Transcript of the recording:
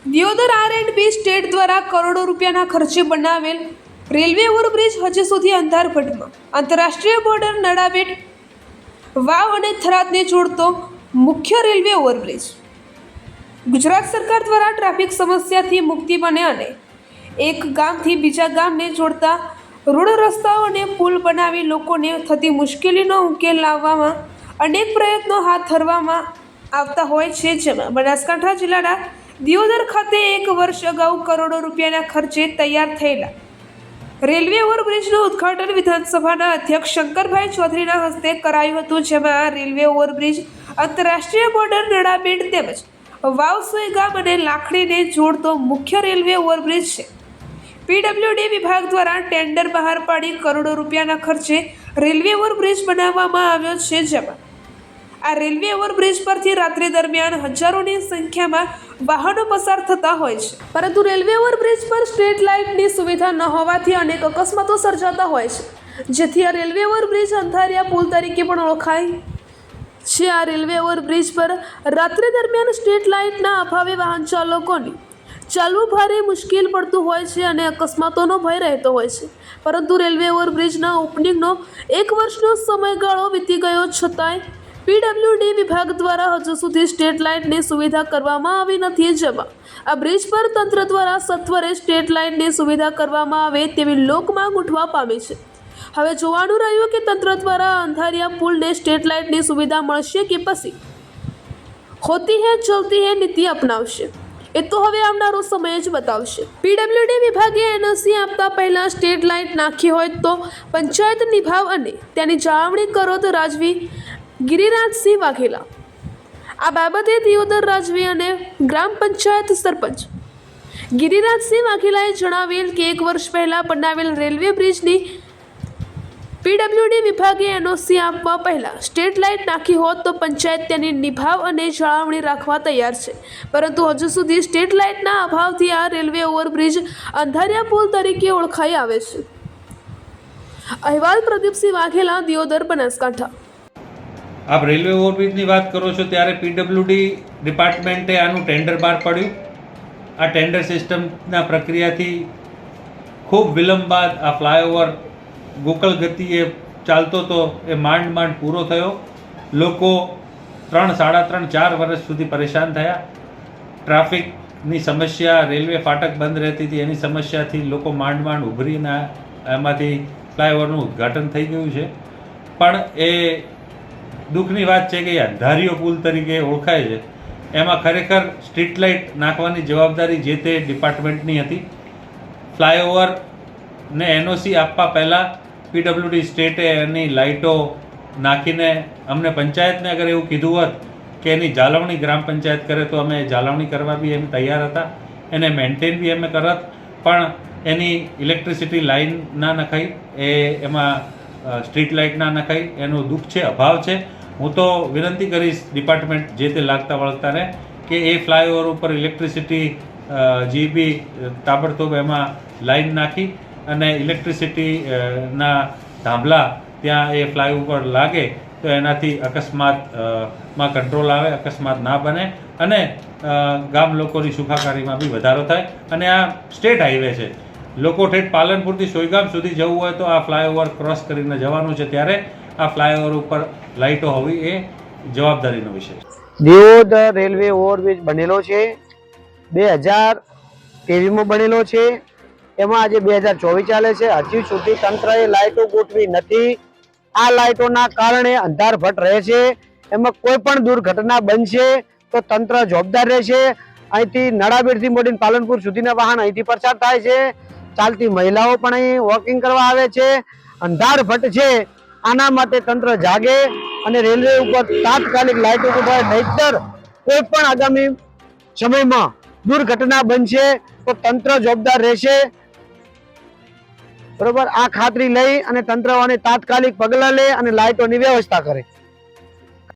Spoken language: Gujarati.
દિયોદર R&B સ્ટેટ દ્વારા કરોડો રૂપિયાના ખર્ચે બનાવેલ રેલવે ઓવરબ્રિજ હજી સુધી અંધારપટમાં. આંતરરાષ્ટ્રીય બોર્ડર નડાબેટ વાવ અને થરાદને જોડતો મુખ્ય રેલવે ઓવરબ્રિજ ગુજરાત સરકાર દ્વારા ટ્રાફિક સમસ્યાથી મુક્તિ બને અને એક ગામથી બીજા ગામને જોડતા રોડ રસ્તાઓ અને પુલ બનાવી લોકોને થતી મુશ્કેલીનો ઉકેલ લાવવામાં અનેક પ્રયત્નો હાથ ધરવામાં આવતા હોય છે. જેમાં બનાસકાંઠા જિલ્લાના દિયોદર ખાતે 1 વર્ષ અગાઉ કરોડો રૂપિયાના ખર્ચે તૈયાર થયેલા રેલવે ઓવરબ્રિજનું ઉદ્ઘાટન વિધાનસભાના અધ્યક્ષ શંકરભાઈ ચૌધરીના હસ્તે કરાયું હતું. જેમાં આ રેલવે ઓવરબ્રિજ આંતરરાષ્ટ્રીય બોર્ડર નડાબેટ તેમજ વાવ સોયગામ અને લાખણીને જોડતો મુખ્ય રેલવે ઓવરબ્રિજ છે. પીડબ્લ્યુડી વિભાગ દ્વારા ટેન્ડર બહાર પાડી કરોડો રૂપિયાના ખર્ચે રેલવે ઓવરબ્રિજ બનાવવામાં આવ્યો છે. જેમાં આ રેલવે ઓવરબ્રિજ પરથી રાત્રિ દરમિયાન હજારોની સંખ્યામાં વાહનો પસાર થતા હોય છે, પરંતુ રેલવે ઓવરબ્રિજ પર સ્ટ્રીટ લાઇટની સુવિધા ન હોવાથી અનેક અકસ્માતો સર્જાતા હોય છે, જેથી આ રેલવે ઓવરબ્રિજ અંધારિયા પુલ તરીકે પણ ઓળખાય છે. આ રેલવે ઓવરબ્રિજ પર રાત્રિ દરમિયાન સ્ટ્રીટ લાઇટના અભાવે વાહન ચાલકોની ચાલવું ભારે મુશ્કેલ પડતું હોય છે અને અકસ્માતોનો ભય રહેતો હોય છે. પરંતુ રેલવે ઓવરબ્રિજના ઓપનિંગનો 1 વર્ષનો સમયગાળો વીતી ગયો છતાંય પીડબ્લ્યુડી વિભાગ દ્વારા હજુ સુધી સ્ટ્રીટ લાઇટની સુવિધા કરવામાં આવી નથી. જેમાં આ બ્રિજ પર તંત્ર દ્વારા સત્વરે સ્ટ્રીટ લાઇટની સુવિધા કરવામાં આવે તેવી લોકમાંગ ઉઠવા પામી છે. હવે જોવાનું રહ્યું કે તંત્ર દ્વારા અંધારિયા પુલને સ્ટ્રીટ લાઇટની સુવિધા મળશે કે પછી હોતી હે ચલતી હે નીતિ અપનાવશે, એ તો હવે આવનારો સમય જ બતાવશે. પીડબ્લ્યુડી વિભાગે એનઓસી આપતા પહેલા સ્ટ્રીટ લાઇટ નાખી હોય તો પંચાયત નિભાવ અને તેની જાળવણી કરો તો રાજવી ગિરિરાજસિંહ વાઘેલા. આ બાબતે દિયોદર રાજવી અને ગ્રામ પંચાયત સરપંચ ગિરિરાજસિંહ વાઘેલાએ જણાવેલ કે 1 વર્ષ પહેલા બનાવેલ રેલવે બ્રિજની પીડબ્લ્યુડી વિભાગે એનઓસી આપવા પહેલા સ્ટ્રીટ લાઇટ નાખી હોત તો પંચાયત તેની નિભાવ અને જાળવણી રાખવા તૈયાર છે, પરંતુ હજુ સુધી સ્ટ્રીટ લાઇટના અભાવથી આ રેલવે ઓવરબ્રિજ અંધારિયા પુલ તરીકે ઓળખાઈ આવે છે. અહેવાલ પ્રદીપસિંહ વાઘેલા, દિયોદર, બનાસકાંઠા. આપ રેલવે ઓવરબ્રિજની વાત કરો છો ત્યારે પીડબ્લ્યુડી ડિપાર્ટમેન્ટે આનું ટેન્ડર બહાર પાડ્યું. આ ટેન્ડર સિસ્ટમના પ્રક્રિયાથી ખૂબ વિલંબ બાદ આ ફ્લાયઓવર ગોકળ ગતિએ ચાલતો હતો એ માંડ પૂરો થયો. લોકો 3, 3.5, 4 વર્ષ સુધી પરેશાન થયા. ટ્રાફિકની સમસ્યા, રેલવે ફાટક બંધ રહેતી હતી એની સમસ્યાથી લોકો માંડ ઉભરીને એમાંથી ફ્લાયઓવરનું ઉદ્ઘાટન થઈ ગયું છે. પણ એ દુઃખની વાત છે કે એ અંધારિયો પુલ તરીકે ઓળખાય છે. એમાં ખરેખર સ્ટ્રીટ લાઇટ નાખવાની જવાબદારી જે તે ડિપાર્ટમેન્ટની હતી. ફ્લાયઓવરને એનઓસી આપવા પહેલાં પીડબ્લ્યુડી સ્ટેટે એની લાઇટો નાખીને અમને પંચાયતને અગર એવું કીધું હોત કે એની જાળવણી ગ્રામ પંચાયત કરે તો અમે જાળવણી કરવા બી એમ તૈયાર હતા, એને મેન્ટેન બી અમે કરત. પણ એની ઇલેક્ટ્રિસિટી લાઇન ના નખાઈ, એમાં સ્ટ્રીટ લાઇટ ના નખાઈ, એનું દુઃખ છે, અભાવ છે. હું તો વિનંતી કરીશ ડિપાર્ટમેન્ટ જે તે લાગતા વળગતાને કે એ ફ્લાયઓવર ઉપર ઇલેક્ટ્રિસિટી જીબી તાબડતોબ એમાં લાઇન નાખી અને ઇલેક્ટ્રિસિટીના થાંભલા ત્યાં એ ફ્લાય ઉપર લાગે તો એનાથી અકસ્માતમાં કંટ્રોલ આવે, અકસ્માત ના બને અને ગામ લોકોની સુખાકારીમાં બી વધારો થાય. અને આ સ્ટેટ હાઈવે છે, લોકો ઠેઠ પાલનપુરથી સોયગામ સુધી જવું હોય તો આ ફ્લાયઓવર ક્રોસ કરીને જવાનું છે, ત્યારે આ ફ્લાયઓવર ઉપર લાઇટો હોવી એ જવાબદારીનો વિષય છે. દિયોદર રેલવે ઓવરબ્રિજ બનેલો છે 2023માં બનેલો છે. એમાં આજે 2024 ચાલે છે. હજી સુધી તંત્રએ લાઇટો ગોઠવી નથી. આ લાઇટોના કારણે અંધારભટ રહે છે. એમાં કોઈ પણ દુર્ઘટના બનશે તો તંત્ર જવાબદાર રહેશે. અહીંથી નડાબેટથી મોડીને પાલનપુર સુધીના વાહન અહીંથી પસાર થાય છે. ચાલતી મહિલાઓ પણ અહીં વોકિંગ કરવા આવે છે. અંધારભટ છે, આના માટે તંત્ર જાગે અને રેલવે ઉપર તાત્કાલિક લાઇટો ગોઠવાય, નહીતર કોઈ પણ આગામી સમયમાં દુર્ઘટના બનશે તો તંત્ર જવાબદાર રહેશે. બરોબર, આ ખાતરી લઈ અને તંત્ર તાત્કાલિક પગલાં લે અને લાઇટોની વ્યવસ્થા કરે.